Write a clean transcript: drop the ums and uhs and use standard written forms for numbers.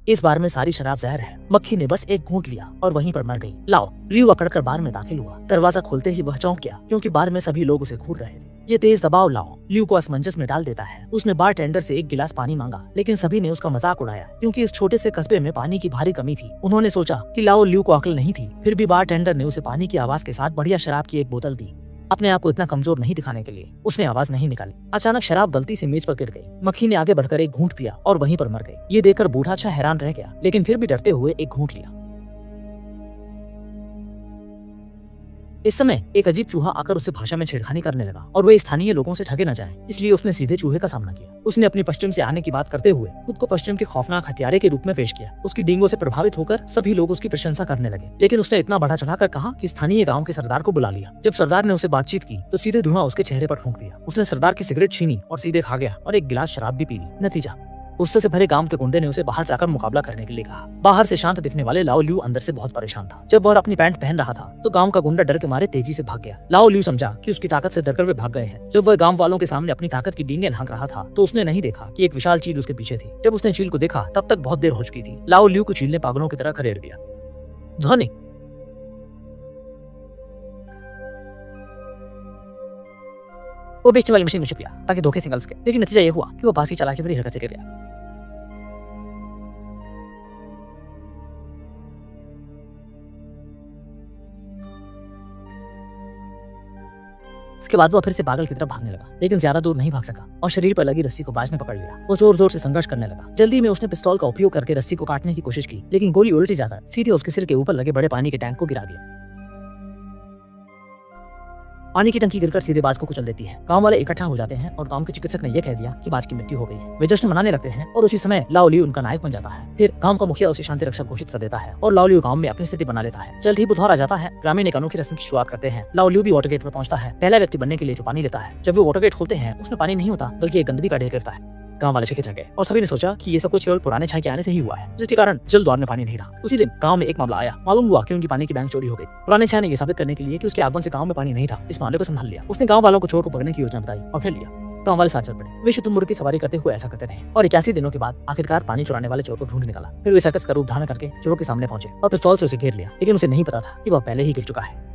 इस बार में सारी शराब जहर है। मक्खी ने बस एक घूंट लिया और वहीं पर मर गई। लाओ लियू अकड़कर बार में दाखिल हुआ। दरवाजा खोलते ही वह चौंक गया क्योंकि बार में सभी लोग उसे घूर रहे थे। ये तेज दबाव लाओ लियू को असमंजस में डाल देता है। उसने बार टेंडर से एक गिलास पानी मांगा, लेकिन सभी ने उसका मजाक उड़ाया क्योंकि इस छोटे से कस्बे में पानी की भारी कमी थी। उन्होंने सोचा कि लाओ लियू को अक्ल नहीं थी, फिर भी बार टेंडर ने उसे पानी की आवाज के साथ बढ़िया शराब की एक बोतल दी। अपने आप को इतना कमजोर नहीं दिखाने के लिए उसने आवाज नहीं निकाली। अचानक शराब गलती से मेज पर गिर गई। मक्खी ने आगे बढ़कर एक घूंट पिया और वहीं पर मर गई। ये देखकर बूढ़ा अच्छा हैरान रह गया, लेकिन फिर भी डरते हुए एक घूंट लिया। इस समय एक अजीब चूहा आकर उससे भाषा में छेड़खानी करने लगा और वे स्थानीय लोगों से ठगे न जाएं, इसलिए उसने सीधे चूहे का सामना किया। उसने अपनी पश्चिम से आने की बात करते हुए खुद को पश्चिम के खौफनाक हथियारे के रूप में पेश किया। उसकी डींगों से प्रभावित होकर सभी लोग उसकी प्रशंसा करने लगे, लेकिन उसने इतना बढ़ा चढ़ाकर कहा कि स्थानीय गाँव के सरदार को बुला लिया। जब सरदार ने उसे बातचीत की तो सीधे धुआं उसके चेहरे पर फूंक दिया। उसने सरदार की सिगरेट छीनी और सीधे खा गया और एक गिलास शराब भी पी ली। नतीजा, गुस्से से भरे गांव के गुंडे ने उसे बाहर जाकर मुकाबला करने के लिए कहा। बाहर से शांत दिखने वाले लाओ लियू अंदर से बहुत परेशान था। जब वह अपनी पैंट पहन रहा था तो गांव का गुंडा डर के मारे तेजी से भाग गया। लाओ लियू समझा कि उसकी ताकत से डरकर वे भाग गए हैं। जब वह गांव वालों के सामने अपनी ताकत की डींगे हाँक रहा था तो उसने नहीं देखा कि एक विशाल चील उसके पीछे थी। जब उसने चील को देखा तब तक बहुत देर हो चुकी थी। लाओ लियू को चील ने पागलों की तरह खदेड़ दिया। ध्वनि वो बेचने वाली मशीन में छुप गया ताकि धोखे से निकल सके, लेकिन नतीजा ये हुआ कि वो पास की चालाकी भरी हरकत से गिर गया। इसके बाद वो फिर से पागल की तरफ भागने लगा, लेकिन ज्यादा दूर नहीं भाग सका और शरीर पर लगी रस्सी को बाज ने पकड़ लिया। वो जोर जोर से संघर्ष करने लगा। जल्दी में उसने पिस्तौल का उपयोग करके रस्सी को काटने की कोशिश की, लेकिन गोली उल्टी जाकर सीधे उसके सिर के ऊपर लगे बड़े पानी के टैंक को गिरा दिया। पानी की टंकी गिरकर सीधे बाज को कुचल देती है। गांव वाले इकट्ठा हो जाते हैं और गांव के चिकित्सक ने यह कह दिया कि बाज की मृत्यु हो गई है। वे जश्न मनाने लगते हैं और उसी समय लाओ लियू उनका नायक बन जाता है। फिर गांव का मुखिया उसे शांति रक्षक घोषित कर देता है और लाओ लियू गांव में अपनी स्थिति बना लेता है। जल्द ही बुधवार आ जाता है। ग्रामीण एक अनोखी रस्म की शुरुआत करते हैं। लाओ लियू भी वाटर गेट पर पहुंचता है, पहला व्यक्ति बनने के लिए जो पानी लेता है। जब वे वाटर गेट खोलते हैं उसमें पानी नहीं होता बल्कि एक गंदगी का ढेर गिरता है। गांव वाले चकित रह गए और सभी ने सोचा कि ये सब कुछ केवल पुराने छाई के आने से ही हुआ है, जिसके कारण जल द्वार में पानी नहीं रहा। उसी दिन गांव में एक मामला आया। मालूम हुआ कि उनकी पानी की बैंक चोरी हो गई। पुराने छाई ने यह साबित करने के लिए कि उसके आगमन से गांव में पानी नहीं था, इस मामले को संभाल लिया। उसने गांव वालों को चोर को पकड़ने की योजना बताई और फिर लिया। गांव वाले साथ चल पड़े। वे शुतुरमुर्ग की सवारी करते हुए ऐसा करते रहे और 81 दिनों के बाद आखिरकार पानी चुराने वाले चोर को ढूंढ निकाला। फिर वे सर्कस का रूप धारण करके चोरों के सामने पहुंचे और पिस्तौल से उसे घेर लिया, लेकिन उसे नहीं पता था कि वह पहले ही गिर चुका है।